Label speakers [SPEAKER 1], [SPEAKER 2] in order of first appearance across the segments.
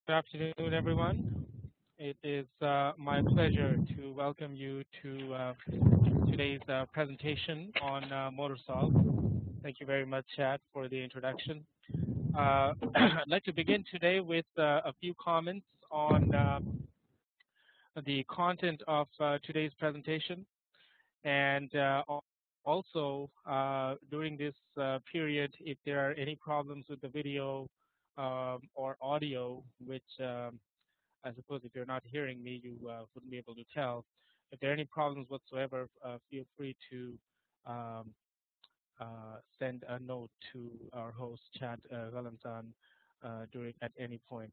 [SPEAKER 1] Good afternoon, everyone. It is my pleasure to welcome you to today's presentation on MotorSolve. Thank you very much, Chad, for the introduction. I'd like to begin today with a few comments on the content of today's presentation, and also during this period, if there are any problems with the video or audio, which I suppose if you're not hearing me, you wouldn't be able to tell. If there are any problems whatsoever, feel free to um, send a note to our host, Chad Valentin, during at any point.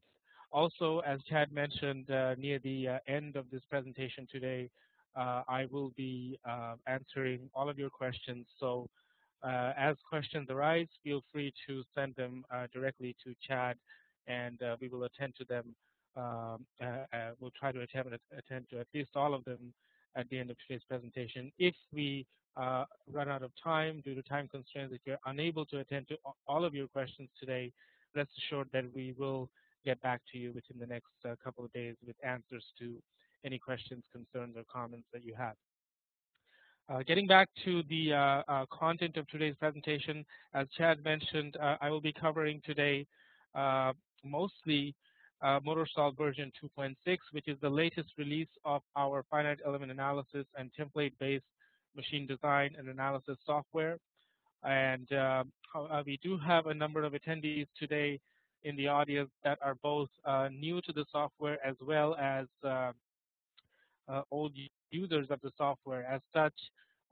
[SPEAKER 1] Also, as Chad mentioned near the end of this presentation today, I will be answering all of your questions. So, as questions arise, feel free to send them directly to Chad, and we will attend to them. We'll try to attend to at least all of them at the end of today's presentation. If we run out of time due to time constraints, if you're unable to attend to all of your questions today, rest assured that we will get back to you within the next couple of days with answers to any questions, concerns, or comments that you have. Getting back to the content of today's presentation, as Chad mentioned, I will be covering today uh, mostly MotorSolve version 2.6, which is the latest release of our finite element analysis and template-based machine design and analysis software. And we do have a number of attendees today in the audience that are both new to the software as well as old users of the software. As such,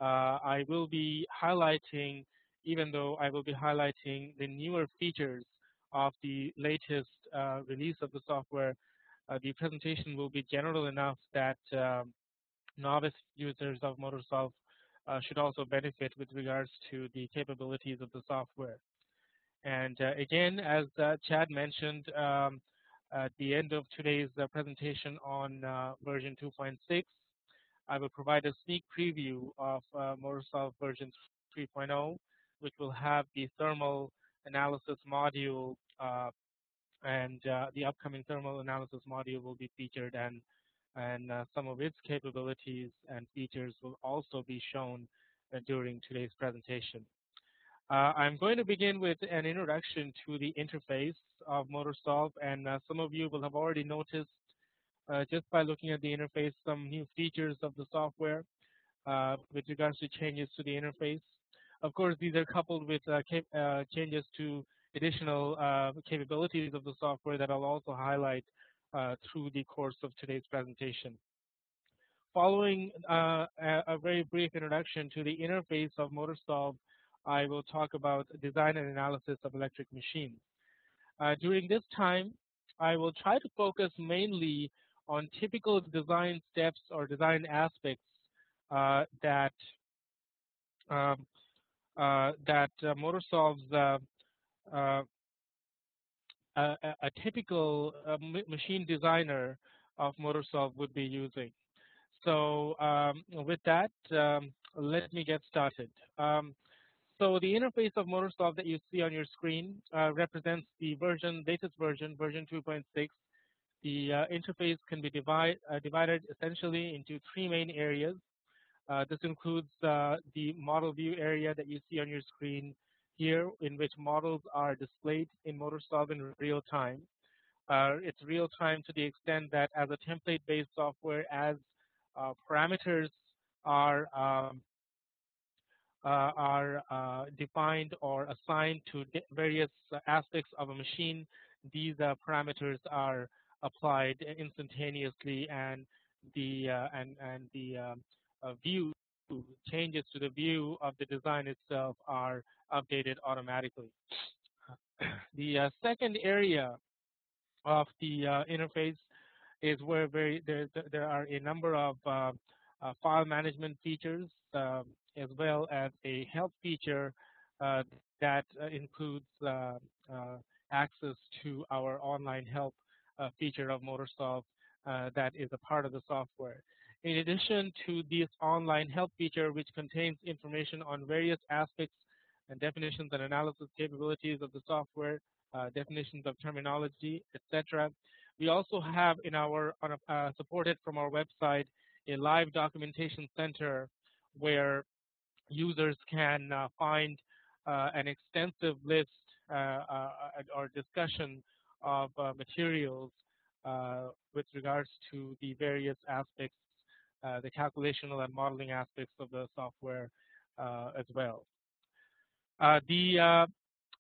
[SPEAKER 1] I will be highlighting, even though I will be highlighting the newer features of the latest release of the software, the presentation will be general enough that novice users of MotorSolve should also benefit with regards to the capabilities of the software. And again, as Chad mentioned, at the end of today's presentation on version 2.6, I will provide a sneak preview of MotorSolve version 3.0, which will have the thermal analysis module, and the upcoming thermal analysis module will be featured, and some of its capabilities and features will also be shown during today's presentation. I'm going to begin with an introduction to the interface of MotorSolve, and some of you will have already noticed just by looking at the interface some new features of the software with regards to changes to the interface. Of course, these are coupled with changes to additional capabilities of the software that I'll also highlight through the course of today's presentation. Following a very brief introduction to the interface of MotorSolve, I will talk about design and analysis of electric machines. During this time, I will try to focus mainly on typical design steps or design aspects that MotorSolve's a typical machine designer of MotorSolve would be using. So with that, let me get started. So the interface of MotorSolve that you see on your screen represents the latest version, version 2.6. The interface can be divided essentially into three main areas. This includes the model view area that you see on your screen here, in which models are displayed in MotorSolve in real time. It's real time to the extent that as a template-based software, as parameters are defined or assigned to various aspects of a machine, these parameters are applied instantaneously, and the view changes to the view of the design itself are updated automatically. The second area of the interface is where there are a number of file management features, as well as a help feature that includes access to our online help feature of MotorSolve that is a part of the software. In addition to this online help feature, which contains information on various aspects and definitions and analysis capabilities of the software, definitions of terminology, etc., We also have in our supported from our website a live documentation center where users can find an extensive list or discussion of materials with regards to the various aspects, the calculational and modeling aspects of the software as well. The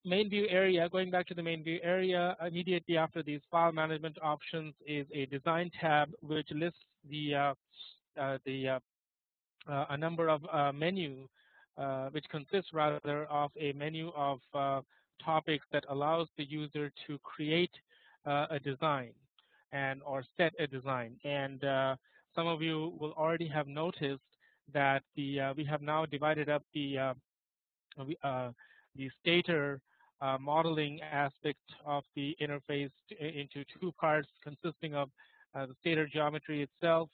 [SPEAKER 1] main view area, going back to the main view area, immediately after these file management options is a design tab which lists the a number of menu, which consists rather of a menu of topics that allows the user to create a design and or set a design. And some of you will already have noticed that we have now divided up the stator modeling aspect of the interface into two parts consisting of the stator geometry itself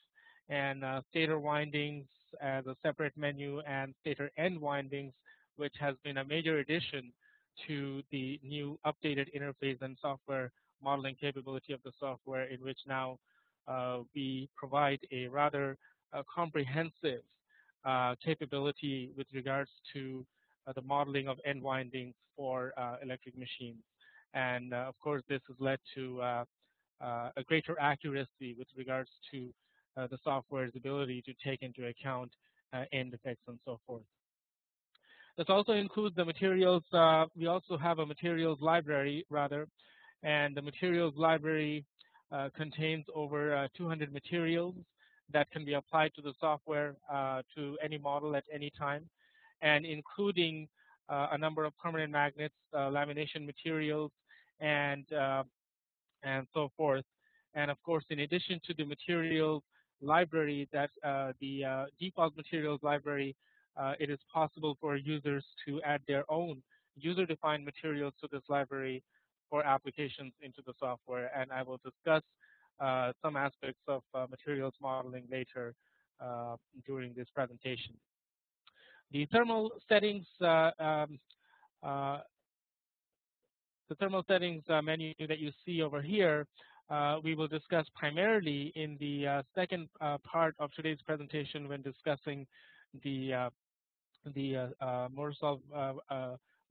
[SPEAKER 1] and stator windings as a separate menu and stator end windings, which has been a major addition to the new updated interface and software modeling capability of the software, in which now we provide a rather comprehensive capability with regards to the modeling of end windings for electric machines. And of course, this has led to a greater accuracy with regards to the software's ability to take into account end effects and so forth. This also includes the materials. We also have a materials library, rather, and the materials library contains over 200 materials that can be applied to the software to any model at any time, and including a number of permanent magnets, lamination materials, and so forth. And of course, in addition to the materials library, that the default materials library, it is possible for users to add their own user-defined materials to this library for applications into the software. And I will discuss some aspects of materials modeling later during this presentation. The thermal settings uh, the thermal settings menu that you see over here, we will discuss primarily in the second part of today's presentation when discussing the MotorSolve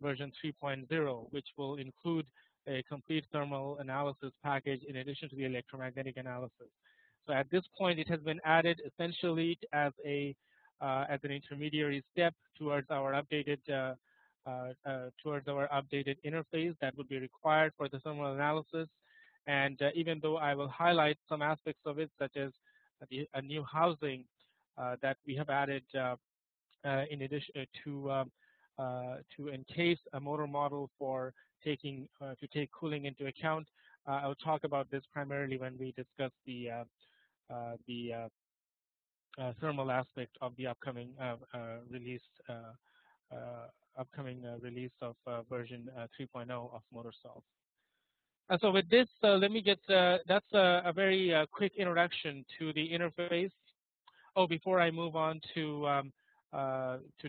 [SPEAKER 1] version 3.0, which will include a complete thermal analysis package in addition to the electromagnetic analysis. So at this point, it has been added essentially as an intermediary step towards our updated interface that would be required for the thermal analysis. And even though I will highlight some aspects of it, such as a new housing that we have added in addition to encase a motor model for to take cooling into account. I'll talk about this primarily when we discuss the thermal aspect of the upcoming release release of version 3.0 of MotorSolve. So with this, let me get, that's a very quick introduction to the interface. Oh, before I move on to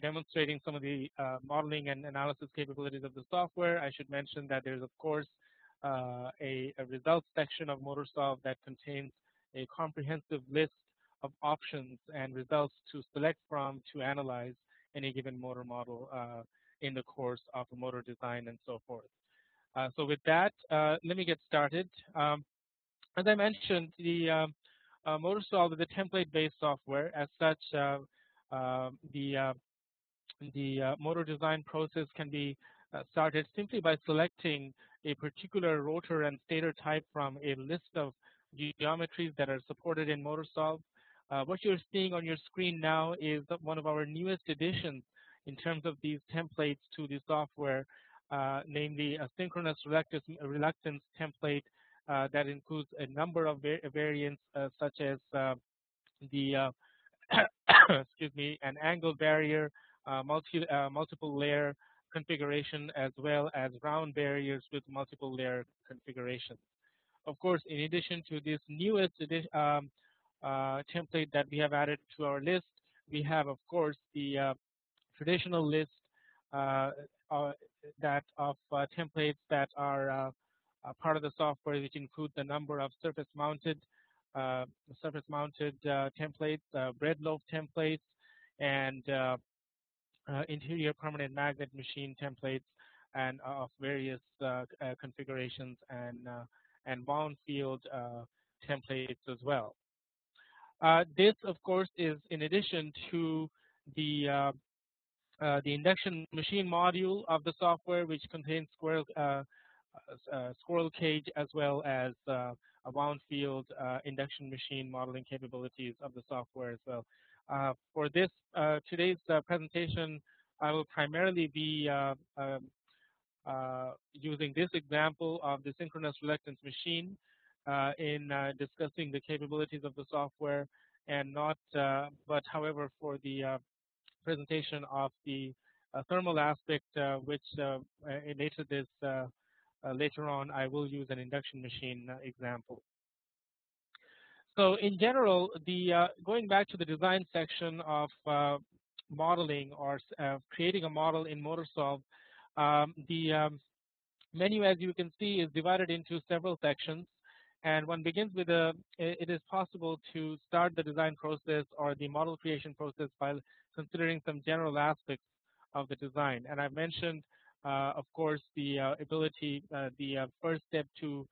[SPEAKER 1] demonstrating some of the modeling and analysis capabilities of the software, I should mention that there's, of course, a results section of MotorSolve that contains a comprehensive list of options and results to select from to analyze any given motor model in the course of a motor design and so forth. So with that, let me get started. As I mentioned, the MotorSolve is a template-based software. As such, the motor design process can be started simply by selecting a particular rotor and stator type from a list of geometries that are supported in MotorSolve. What you're seeing on your screen now is one of our newest additions in terms of these templates to the software, namely a synchronous reluctance template that includes a number of variants such as the excuse me, an angle barrier, multiple layer configuration, as well as round barriers with multiple layer configurations. Of course, in addition to this newest template that we have added to our list, we have, of course, the traditional list that of templates that are part of the software, which includes a number of uh, surface-mounted templates, bread loaf templates, and interior permanent magnet machine templates, and of various configurations and wound field templates as well. This, of course, is in addition to the induction machine module of the software, which contains squirrel cage as well as a wound field induction machine modeling capabilities of the software as well. For this today's presentation, I will primarily be using this example of the synchronous reluctance machine in discussing the capabilities of the software, and not, but however, for the presentation of the thermal aspect, which later on I will use an induction machine example. So in general, going back to the design section of modeling or creating a model in MotorSolve, the menu, as you can see, is divided into several sections. And one begins with it is possible to start the design process or the model creation process by considering some general aspects of the design. And I've mentioned, of course, the the first step to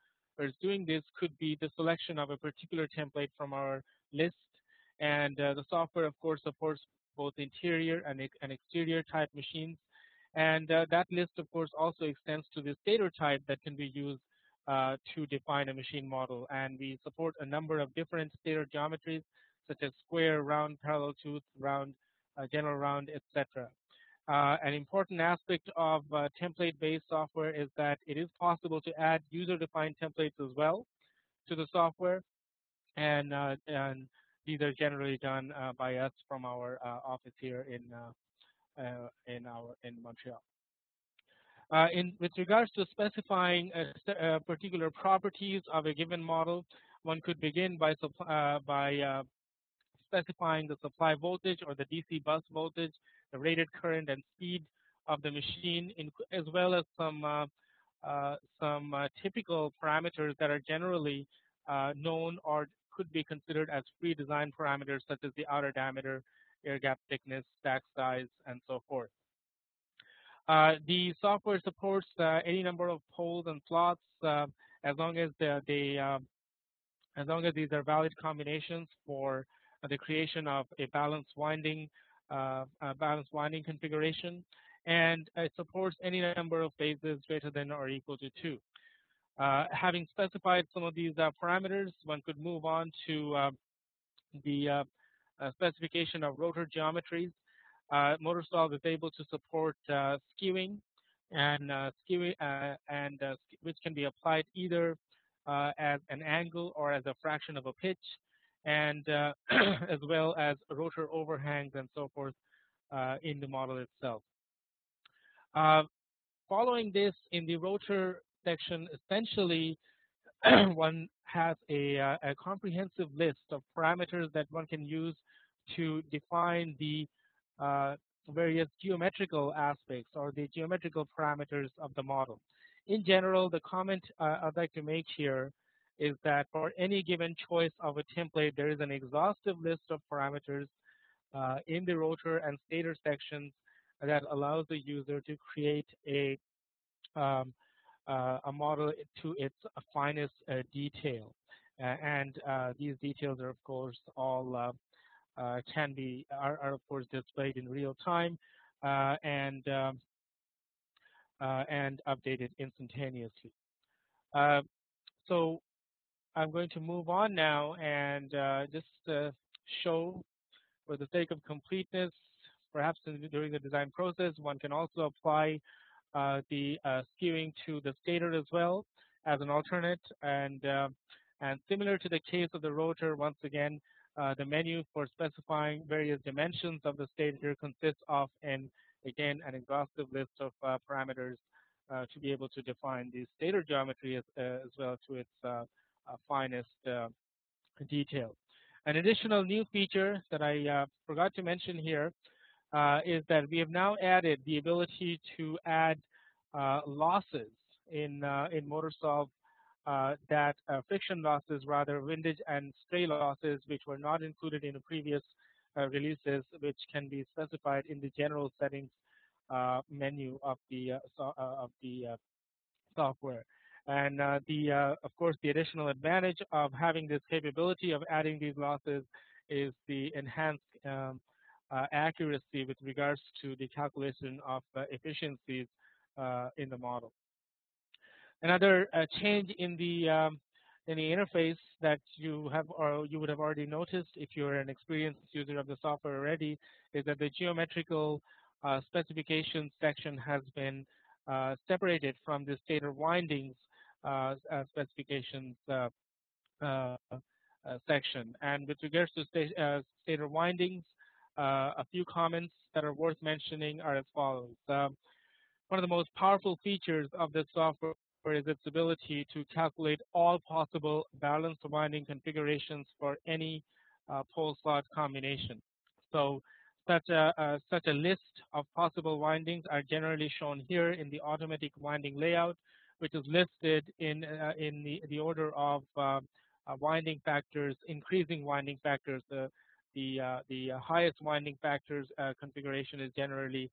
[SPEAKER 1] doing this could be the selection of a particular template from our list. And the software, of course, supports both interior and exterior type machines. And that list, of course, also extends to the stator type that can be used to define a machine model. And we support a number of different stator geometries, such as square, round, parallel tooth, round, general round, etc. An important aspect of template-based software is that it is possible to add user-defined templates as well to the software, and these are generally done by us from our office here in Montreal. With regards to specifying particular properties of a given model, one could begin by specifying the supply voltage or the DC bus voltage, the rated current and speed of the machine, as well as some typical parameters that are generally known or could be considered as pre-design parameters, such as the outer diameter, air gap thickness, stack size, and so forth. The software supports any number of poles and slots as long as these are valid combinations for the creation of a balanced winding configuration, and it supports any number of phases greater than or equal to 2. Having specified some of these parameters, one could move on to the specification of rotor geometries. MotorSolve is able to support skewing, which can be applied either as an angle or as a fraction of a pitch, and as well as rotor overhangs and so forth in the model itself. Following this, in the rotor section, essentially one has a comprehensive list of parameters that one can use to define the various geometrical aspects or the geometrical parameters of the model. In general, the comment I'd like to make here is that for any given choice of a template, there is an exhaustive list of parameters in the rotor and stator sections that allows the user to create a model to its finest detail. And these details are, of course, all are of course displayed in real time and updated instantaneously. So I'm going to move on now and just show, for the sake of completeness, perhaps during the design process, one can also apply the skewing to the stator as well as an alternate. And similar to the case of the rotor, once again, the menu for specifying various dimensions of the stator consists of, again, an exhaustive list of parameters to be able to define the stator geometry as well to its finest detail. An additional new feature that I forgot to mention here is that we have now added the ability to add losses in MotorSolve that friction losses, rather windage and stray losses, which were not included in the previous releases, which can be specified in the general settings menu of the software. And of course, the additional advantage of having this capability of adding these losses is the enhanced accuracy with regards to the calculation of efficiencies in the model. Another change in the interface that you have or you would have already noticed if you're an experienced user of the software already is that the geometrical specifications section has been separated from the stator windings specifications section. And with regards to stator windings, a few comments that are worth mentioning are as follows. One of the most powerful features of this software is its ability to calculate all possible balanced winding configurations for any pole slot combination. So such a list of possible windings are generally shown here in the automatic winding layout, which is listed in the order of winding factors, increasing winding factors. The highest winding factors configuration is generally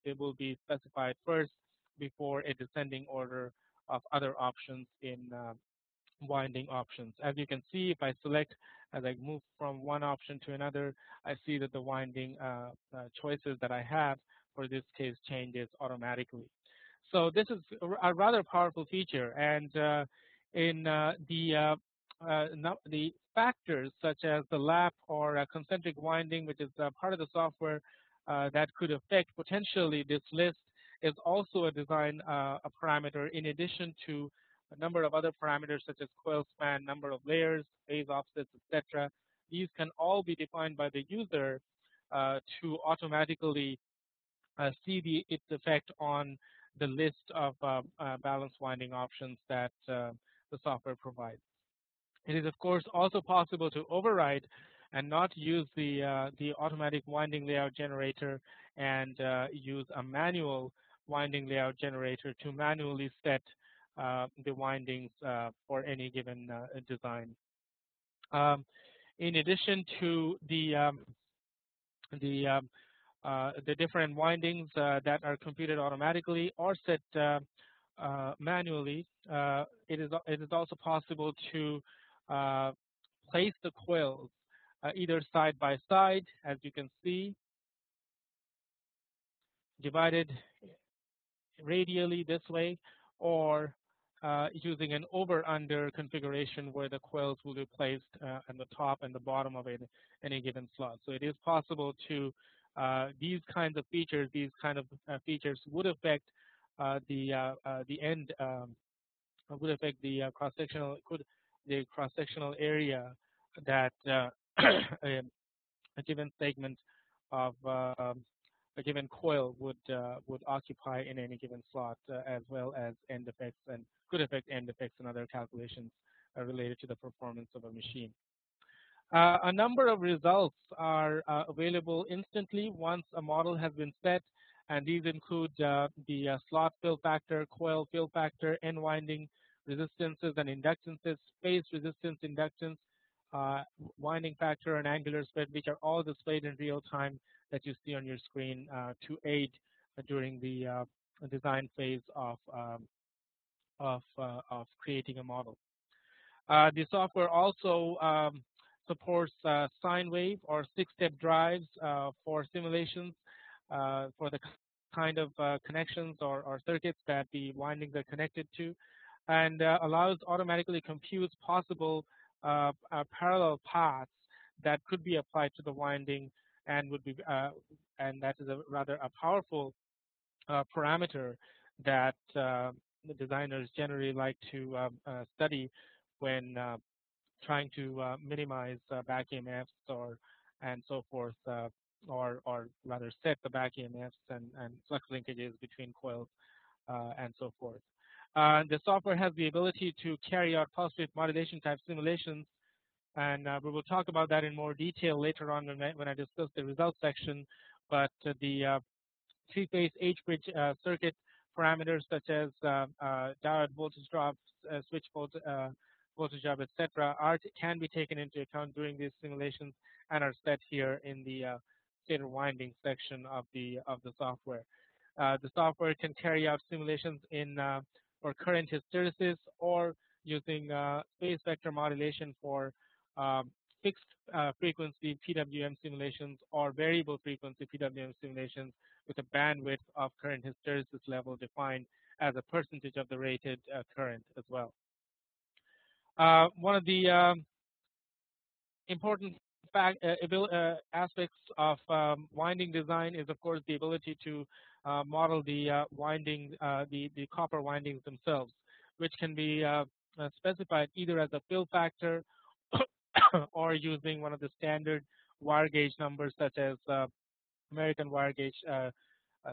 [SPEAKER 1] it will be specified first before a descending order of other options in winding options. As you can see, if I select, as I move from one option to another, I see that the winding choices that I have for this case changes automatically. So this is a rather powerful feature, and in the factors such as the lap or concentric winding, which is part of the software that could affect potentially this list, is also a design a parameter in addition to a number of other parameters such as coil span, number of layers, phase offsets, etc. These can all be defined by the user to automatically see its effect on the list of balanced winding options that the software provides. It is, of course, also possible to override and not use the automatic winding layout generator and use a manual winding layout generator to manually set the windings for any given design. In addition to the different windings that are computed automatically or set manually, it is also possible to place the coils either side by side, as you can see, divided radially this way, or using an over-under configuration where the coils will be placed on the top and the bottom of any given slot. So it is possible to these kinds of features would affect the end would affect the cross-sectional area that a given segment of a given coil would occupy in any given slot, as well as end effects and could affect end effects and other calculations related to the performance of a machine. A number of results are available instantly once a model has been set, and these include the slot fill factor, coil fill factor, end winding resistances and inductances, phase resistance inductance, winding factor, and angular spread, which are all displayed in real time that you see on your screen to aid during the design phase of creating a model. The software also supports sine wave or 6-step drives for simulations for the kind of connections or circuits that the windings are connected to, and allows automatically computes possible parallel paths that could be applied to the winding, and would be and that is a rather powerful parameter that the designers generally like to study when trying to minimize back EMFs and so forth, or rather set the back EMFs and flux linkages between coils and so forth. The software has the ability to carry out pulse width modulation type simulations, and we will talk about that in more detail later on when I discuss the results section. But the three-phase H-bridge circuit parameters such as diode voltage drops, switch voltage drop, etc., can be taken into account during these simulations and are set here in the stator winding section of the software. The software can carry out simulations in for current hysteresis or using space vector modulation for um, fixed frequency PWM simulations or variable frequency PWM simulations with a bandwidth of current hysteresis level defined as a percentage of the rated current as well. One of the important aspects of winding design is, of course, the ability to model the the copper windings themselves, which can be specified either as a fill factor or using one of the standard wire gauge numbers such as American wire gauge,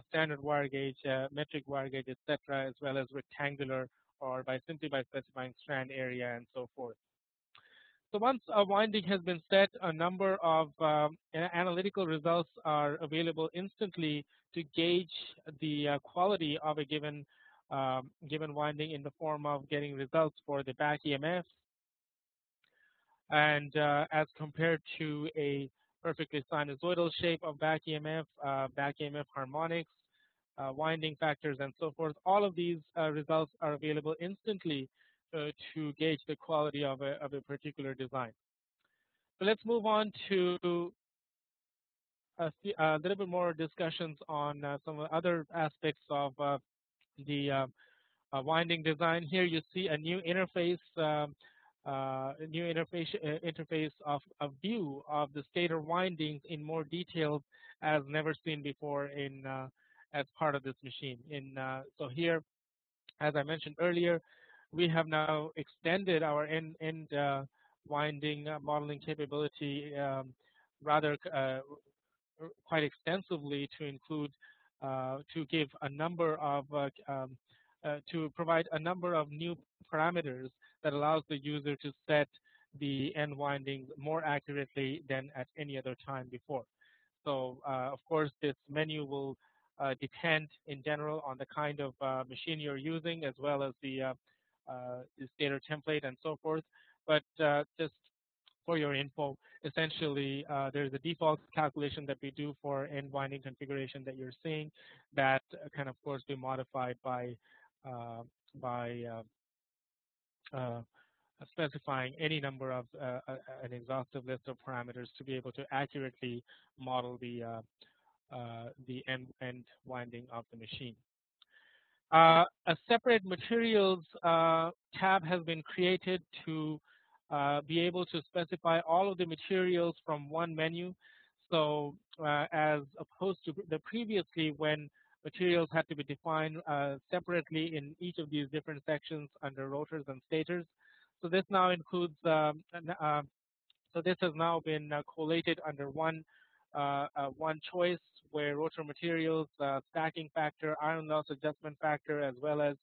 [SPEAKER 1] standard wire gauge, metric wire gauge, etc., as well as rectangular or simply by specifying strand area and so forth. So once a winding has been set, a number of analytical results are available instantly to gauge the quality of a given winding in the form of getting results for the back EMF, and as compared to a perfectly sinusoidal shape of back EMF harmonics, winding factors, and so forth. All of these results are available instantly to gauge the quality of a particular design. So let's move on to a little bit more discussions on some other aspects of the winding design. Here you see a new interface, interface of a view of the stator windings in more detail as never seen before in as part of this machine. So here, as I mentioned earlier, we have now extended our end winding modeling capability rather quite extensively to include to give a number of to provide a number of new parameters that allows the user to set the end windings more accurately than at any other time before. So of course this menu will depend in general on the kind of machine you're using, as well as the stator template and so forth. But just for your info, essentially there's a default calculation that we do for end winding configuration that you're seeing that can of course be modified by by specifying any number of an exhaustive list of parameters to be able to accurately model the end winding of the machine. A separate materials tab has been created to be able to specify all of the materials from one menu. So as opposed to the previously when materials had to be defined separately in each of these different sections under rotors and stators. So this now includes, so this has now been collated under one choice, where rotor materials, stacking factor, iron loss adjustment factor, as well as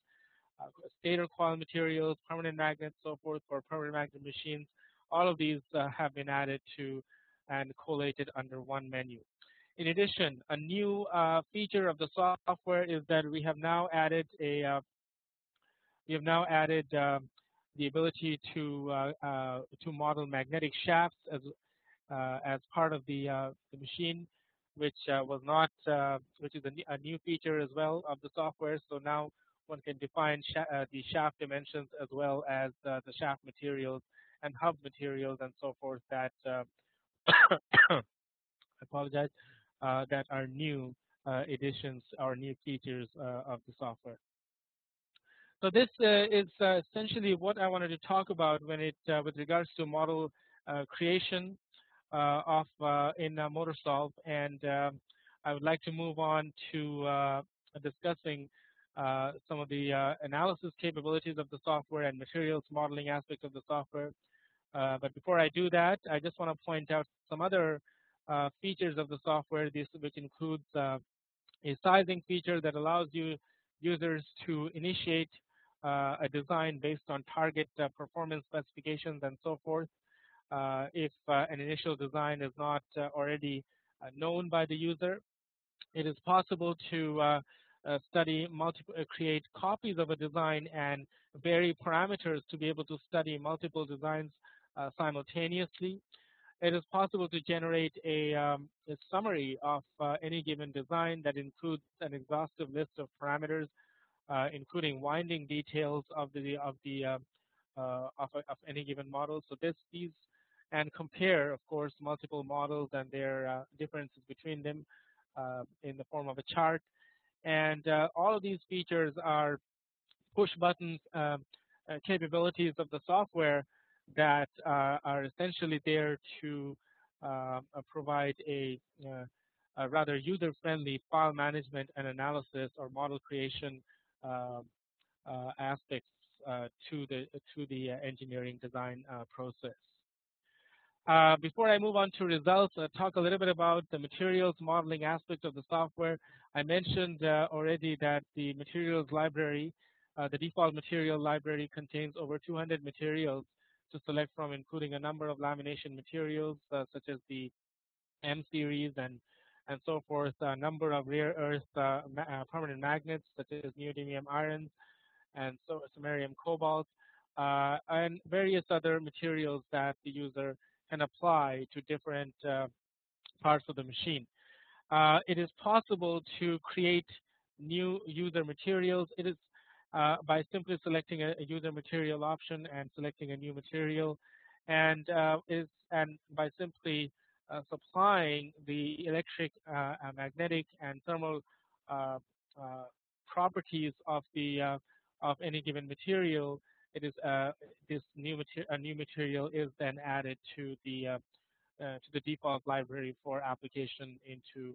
[SPEAKER 1] stator coil materials, permanent magnets, so forth for permanent magnet machines. All of these have been added to and collated under one menu. In addition, a new feature of the software is that we have now added the ability to model magnetic shafts as part of the machine, which was not, which is a new feature as well of the software. So now one can define the shaft dimensions as well as the shaft materials and hub materials and so forth that I apologize, that are new additions or new features of the software. So this is essentially what I wanted to talk about when with regards to model creation in MotorSolve, and I would like to move on to discussing some of the analysis capabilities of the software and materials modeling aspects of the software. But before I do that, I just want to point out some other features of the software, which includes a sizing feature that allows users to initiate a design based on target performance specifications and so forth. If an initial design is not already known by the user, it is possible to create copies of a design and vary parameters to be able to study multiple designs simultaneously. It is possible to generate a summary of any given design that includes an exhaustive list of parameters, including winding details of any given model. So these and compare, of course, multiple models and their differences between them in the form of a chart. And all of these features are push buttons capabilities of the software that are essentially there to provide a rather user-friendly file management and analysis or model creation uh, aspects to the engineering design process. Before I move on to results, talk a little bit about the materials modeling aspect of the software. I mentioned already that the materials library, the default material library contains over 200 materials to select from, including a number of lamination materials such as the M series and so forth, a number of rare earth permanent magnets such as neodymium irons and so samarium cobalt, and various other materials that the user can apply to different parts of the machine. It is possible to create new user materials. It is by simply selecting a user material option and selecting a new material, and by simply supplying the electric, magnetic, and thermal uh, uh, properties of any given material. It is this new material is then added to the default library for application into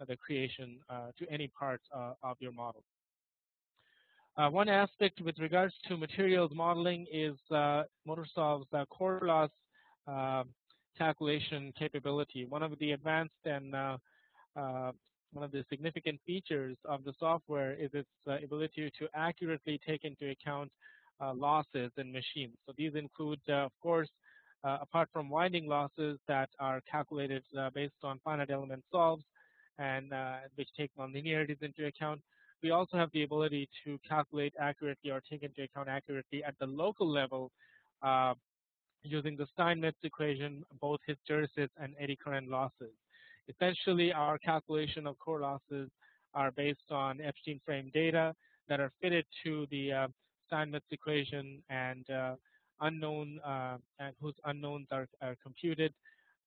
[SPEAKER 1] the creation to any part of your model. One aspect with regards to materials modeling is MotorSolve's core loss uh, calculation capability. One of the advanced and uh, one of the significant features of the software is its ability to accurately take into account losses in machines. So these include, of course, apart from winding losses that are calculated based on finite element solves and which take nonlinearities into account, we also have the ability to calculate accurately or take into account accurately at the local level uh, using the Steinmetz equation, both hysteresis and eddy current losses. Essentially, our calculation of core losses are based on Epstein frame data that are fitted to the Steinmetz equation and whose unknowns are computed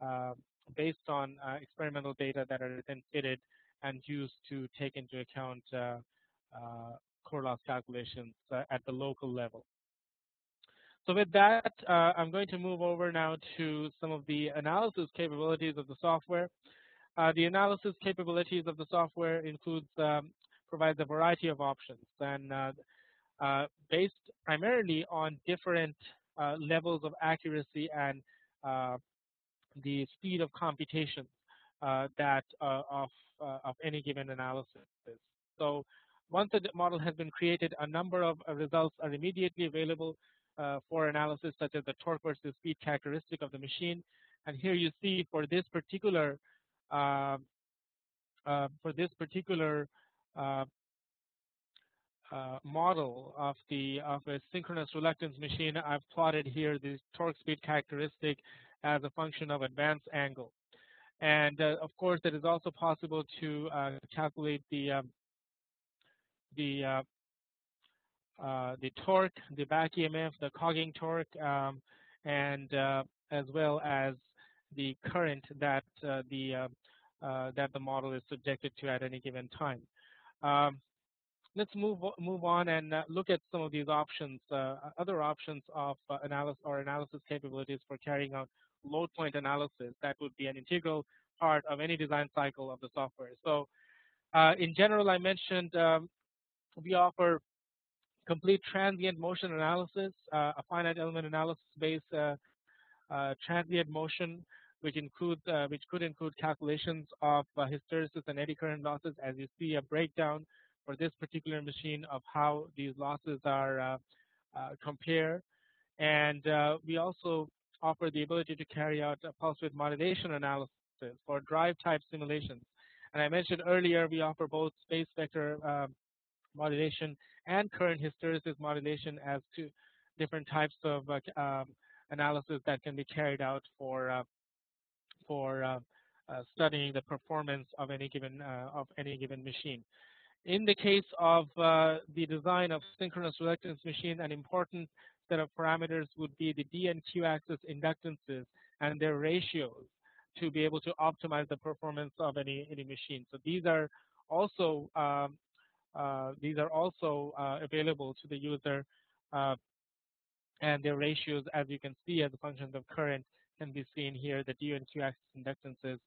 [SPEAKER 1] uh, based on experimental data that are then fitted and used to take into account core loss calculations at the local level. So with that, I'm going to move over now to some of the analysis capabilities of the software. The analysis capabilities of the software provides a variety of options and based primarily on different levels of accuracy and uh, the speed of computation of any given analysis. So once the model has been created, a number of results are immediately available for analysis, such as the torque versus speed characteristic of the machine. And here you see for this particular uh, uh, model of a synchronous reluctance machine, I've plotted here the torque speed characteristic as a function of advance angle. And of course, it is also possible to calculate the uh, the torque, the back EMF, the cogging torque, and as well as the current that the model is subjected to at any given time. Um, let's move on and look at some of these options, other options of analysis capabilities for carrying out load point analysis. That would be an integral part of any design cycle of the software. So in general, I mentioned we offer complete transient motion analysis, a finite element analysis based transient motion, which could include calculations of hysteresis and eddy current losses. As you see, a breakdown for this particular machine of how these losses are compared. And we also offer the ability to carry out a pulse width modulation analysis for drive type simulations. And I mentioned earlier we offer both space vector modulation and current hysteresis modulation as two different types of analysis that can be carried out for studying the performance of any given machine. In the case of the design of synchronous reluctance machine, an important set of parameters would be the D and Q axis inductances and their ratios to be able to optimize the performance of any machine. So these are also available to the user, uh, and their ratios, as you can see, as functions of current, can be seen here. The D and Q axis inductances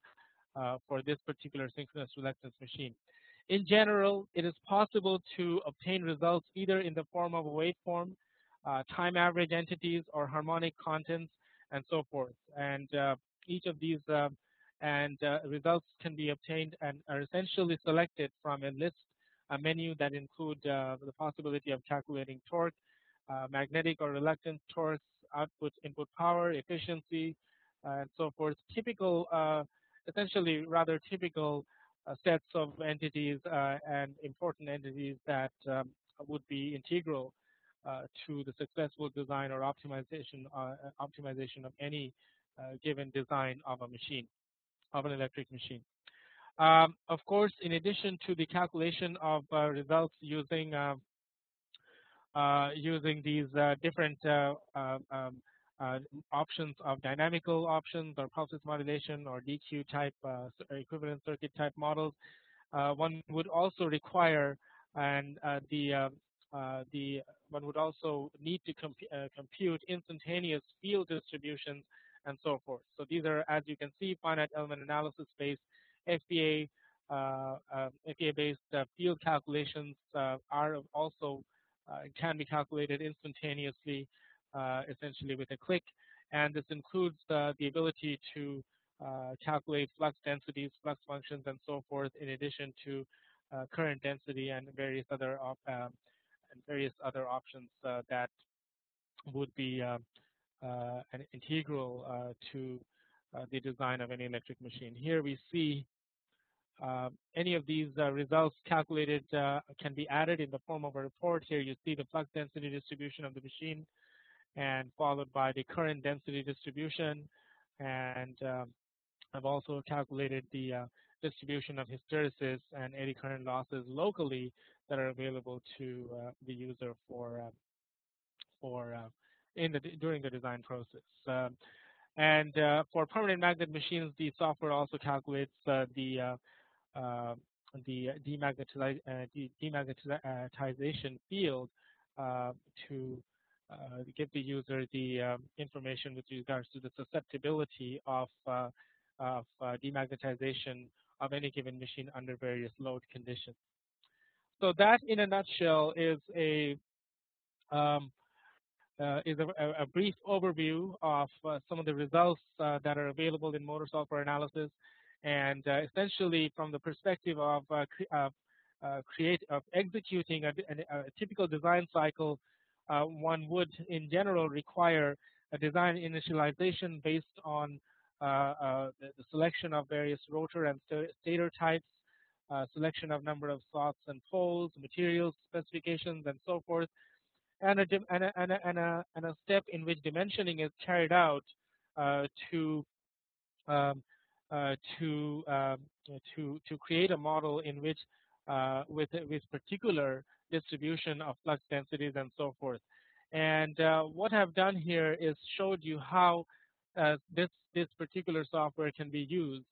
[SPEAKER 1] for this particular synchronous reluctance machine. In general, it is possible to obtain results either in the form of a waveform, time average entities, or harmonic contents, and so forth. And each of these results can be obtained and are essentially selected from a menu that include the possibility of calculating torque, magnetic or reluctance torques, output input power, efficiency, and so forth. Essentially rather typical sets of entities and important entities that would be integral to the successful design or optimization of any given design of a machine, of an electric machine. Of course, in addition to the calculation of results using these different uh, options of dynamical options or pulse width modulation or DQ type equivalent circuit type models. One would also require and the one would also need to compute instantaneous field distributions and so forth. So these are, as you can see, finite element analysis based FPA FPA-based field calculations are also can be calculated instantaneously, essentially with a click. And this includes the ability to calculate flux densities, flux functions, and so forth, in addition to current density and various other options that would be an integral to the design of any electric machine. Here we see any of these results calculated can be added in the form of a report. Here you see the flux density distribution of the machine, and followed by the current density distribution. And I've also calculated the distribution of hysteresis and eddy current losses locally that are available to the user during the design process. And for permanent magnet machines, the software also calculates uh, the demagnetization field to give the user the information with regards to the susceptibility of demagnetization of any given machine under various load conditions. So that, in a nutshell, um, is a brief overview of some of the results that are available in MotorSolve for analysis, and essentially from the perspective of executing a typical design cycle, one would in general require a design initialization based on the selection of various rotor and stator types, selection of number of slots and poles, materials specifications, and so forth, and a step in which dimensioning is carried out to um, uh, to um, to create a model in which with particular distribution of flux densities and so forth. And what I've done here is showed you how this particular software can be used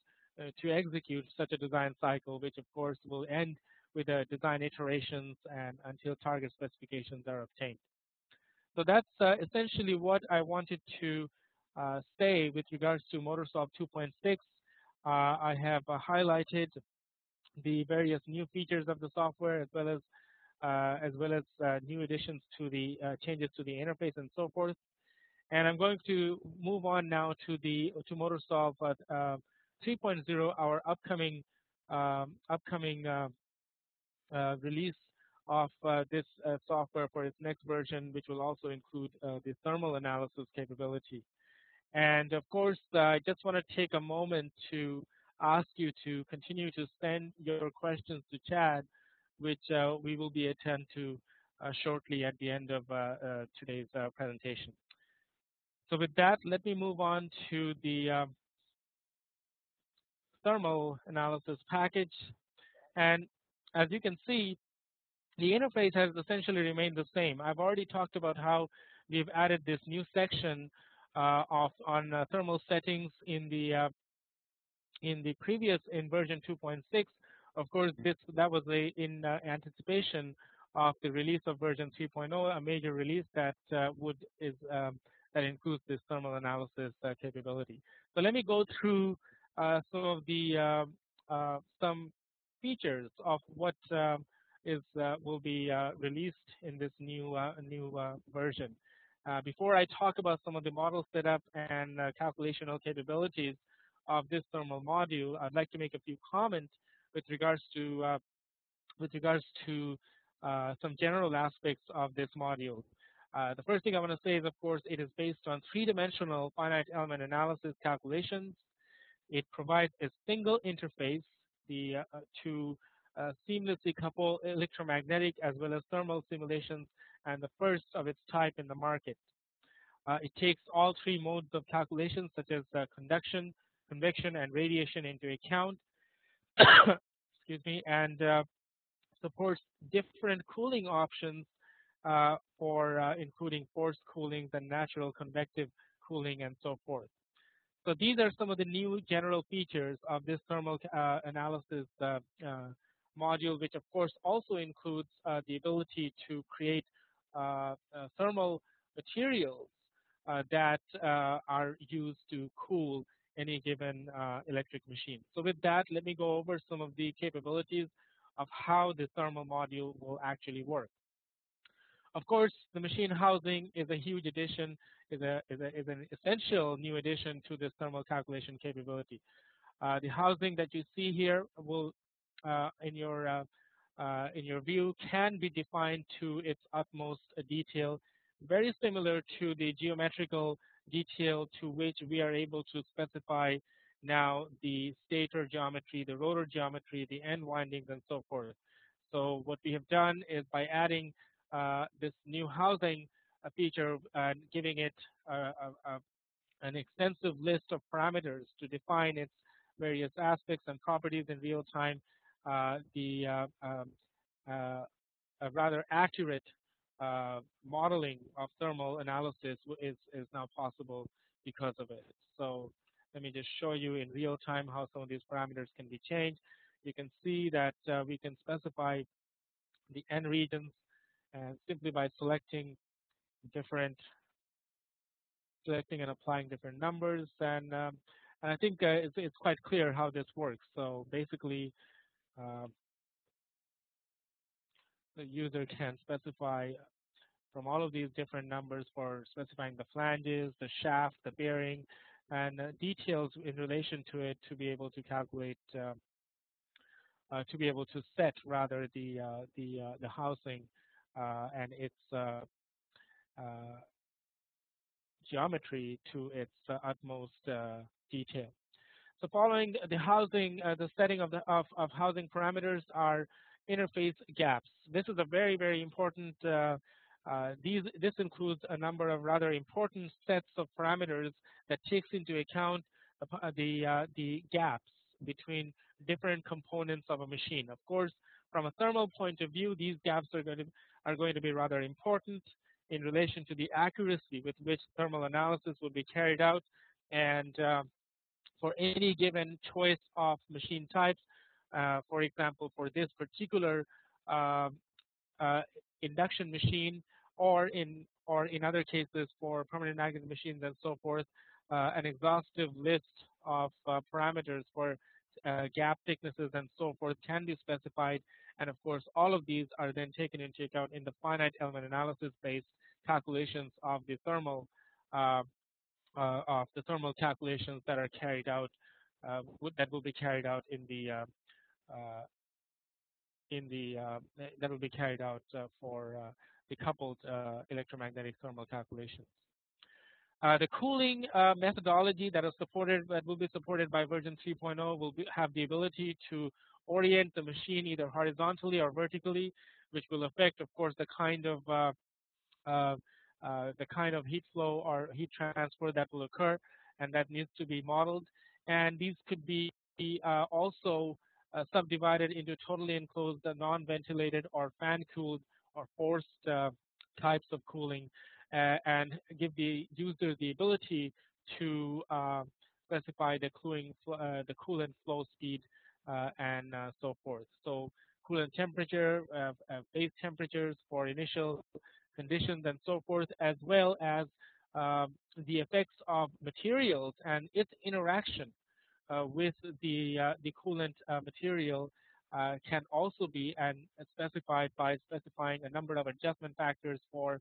[SPEAKER 1] to execute such a design cycle, which of course will end with the design iterations and until target specifications are obtained. So that's essentially what I wanted to say with regards to MotorSolve 2.6. I have highlighted the various new features of the software, as well as new additions to the changes to the interface and so forth. And I'm going to move on now to MotorSolve 3.0, our upcoming release of this software for its next version, which will also include the thermal analysis capability. And of course, I just want to take a moment to ask you to continue to send your questions to Chad which we will be attend to shortly at the end of today's presentation. So with that, let me move on to the thermal analysis package. And as you can see, the interface has essentially remained the same. I've already talked about how we've added this new section on thermal settings in the previous in version 2.6. Of course, that was in anticipation of the release of version 3.0, a major release that that includes this thermal analysis capability. So let me go through some of the some features of what will be released in this new version. Before I talk about some of the model setup and calculational capabilities of this thermal module, I'd like to make a few comments with regards to some general aspects of this module. The first thing I want to say is, of course, it is based on three-dimensional finite element analysis calculations. It provides a single interface to seamlessly couple electromagnetic as well as thermal simulations, and the first of its type in the market. It takes all three modes of calculation, such as conduction, convection, and radiation into account. Excuse me, and supports different cooling options for including forced cooling and natural convective cooling and so forth. So these are some of the new general features of this thermal analysis module, which of course also includes the ability to create thermal materials that are used to cool any given electric machine. So with that, let me go over some of the capabilities of how the thermal module will actually work. Of course, the machine housing is a huge addition, is an essential new addition to this thermal calculation capability. The housing that you see here will, in your view, can be defined to its utmost detail, very similar to the geometrical detail to which we are able to specify now the stator geometry, the rotor geometry, the end windings, and so forth. So what we have done is by adding this new housing feature and giving it an extensive list of parameters to define its various aspects and properties in real time, a rather accurate modeling of thermal analysis is now possible because of it. So let me just show you in real time how some of these parameters can be changed. You can see that we can specify the N regions and simply by selecting and applying different numbers, and I think it's quite clear how this works. So basically, the user can specify from all of these different numbers for specifying the flanges, the shaft, the bearing, and details in relation to it to be able to calculate, to be able to set rather the housing and its geometry to its utmost detail. So following the housing, the setting of housing parameters are interface gaps. This is a very, very important. This includes a number of rather important sets of parameters that takes into account the gaps between different components of a machine. Of course, from a thermal point of view, these gaps are going to be rather important in relation to the accuracy with which thermal analysis will be carried out, and for any given choice of machine types. For example, for this particular induction machine, or in other cases for permanent magnet machines and so forth, an exhaustive list of parameters for gap thicknesses and so forth can be specified, and of course all of these are then taken into account in the finite element analysis based calculations of the thermal calculations that are carried out that will be carried out for the coupled electromagnetic thermal calculations. The cooling methodology that will be supported by version 3.0 will have the ability to orient the machine either horizontally or vertically, which will affect, of course, uh, the kind of heat flow or heat transfer that will occur, and that needs to be modeled. And these could be also subdivided into totally enclosed, non-ventilated, or fan-cooled or forced types of cooling, and give the user the ability to specify the coolant flow speed and so forth. So coolant temperature, base temperatures for initial conditions and so forth, as well as the effects of materials and its interaction with the coolant material can also be specified by specifying a number of adjustment factors for,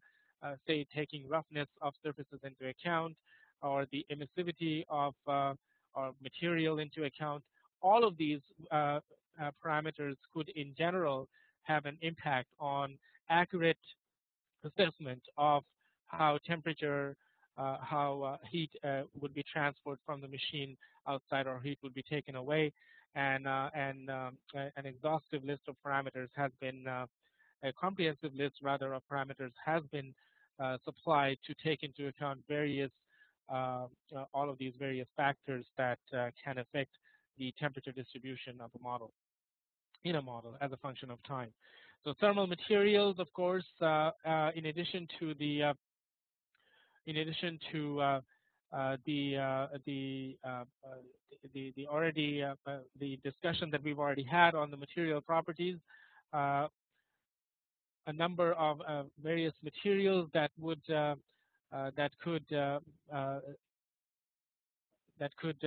[SPEAKER 1] say, taking roughness of surfaces into account, or the emissivity of material into account. All of these parameters could, in general, have an impact on accurate assessment of how temperature, how heat would be transferred from the machine outside, or heat would be taken away. And an exhaustive list of parameters has been, a comprehensive list rather of parameters has been supplied to take into account all of these various factors that can affect the temperature distribution of a model in a model as a function of time. So thermal materials, of course, in addition to in addition to the already the discussion that we've already had on the material properties, uh, a number of various materials that could uh, that could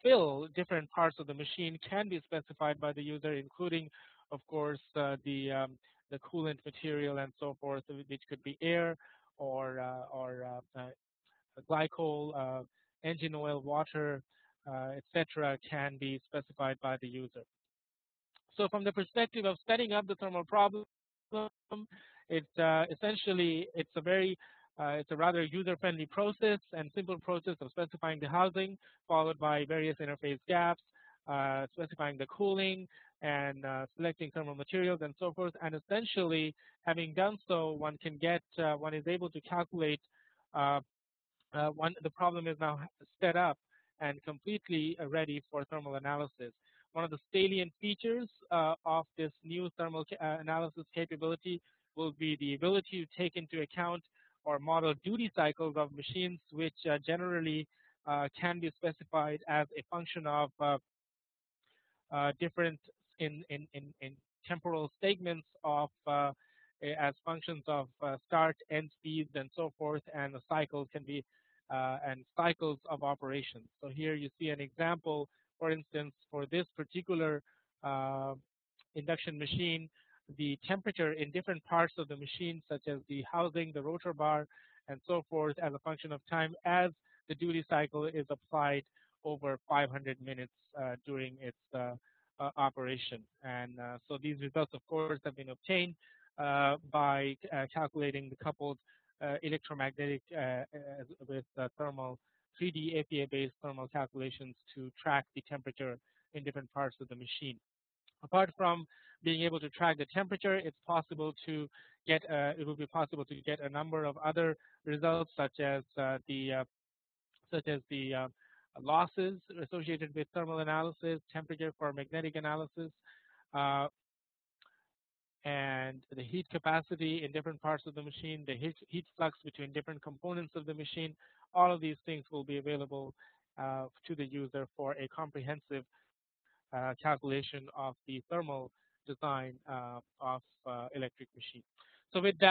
[SPEAKER 1] fill different parts of the machine can be specified by the user, including, of course, the coolant material and so forth, which could be air or glycol, engine oil, water, etc., can be specified by the user. So from the perspective of setting up the thermal problem, it's essentially it's a rather user-friendly process and simple process of specifying the housing, followed by various interface gaps, specifying the cooling, and selecting thermal materials and so forth. And essentially, having done so, one is able to calculate the problem is now set up and completely ready for thermal analysis. One of the salient features of this new thermal analysis capability will be the ability to take into account or model duty cycles of machines, which generally can be specified as a function of different in temporal segments of as functions of start, end speeds, and so forth, and the cycles can be and cycles of operations. So here you see an example, for instance, for this particular uh, induction machine, the temperature in different parts of the machine, such as the housing, the rotor bar, and so forth, as a function of time, as the duty cycle is applied over 500 minutes during its operation. And so these results, of course, have been obtained by calculating the coupled electromagnetic with thermal 3D APA-based thermal calculations to track the temperature in different parts of the machine. Apart from being able to track the temperature, it will be possible to get a number of other results, such as the losses associated with thermal analysis, temperature for magnetic analysis, uh, and the heat capacity in different parts of the machine, the heat flux between different components of the machine. All of these things will be available to the user for a comprehensive calculation of the thermal design of electric machine. So with that,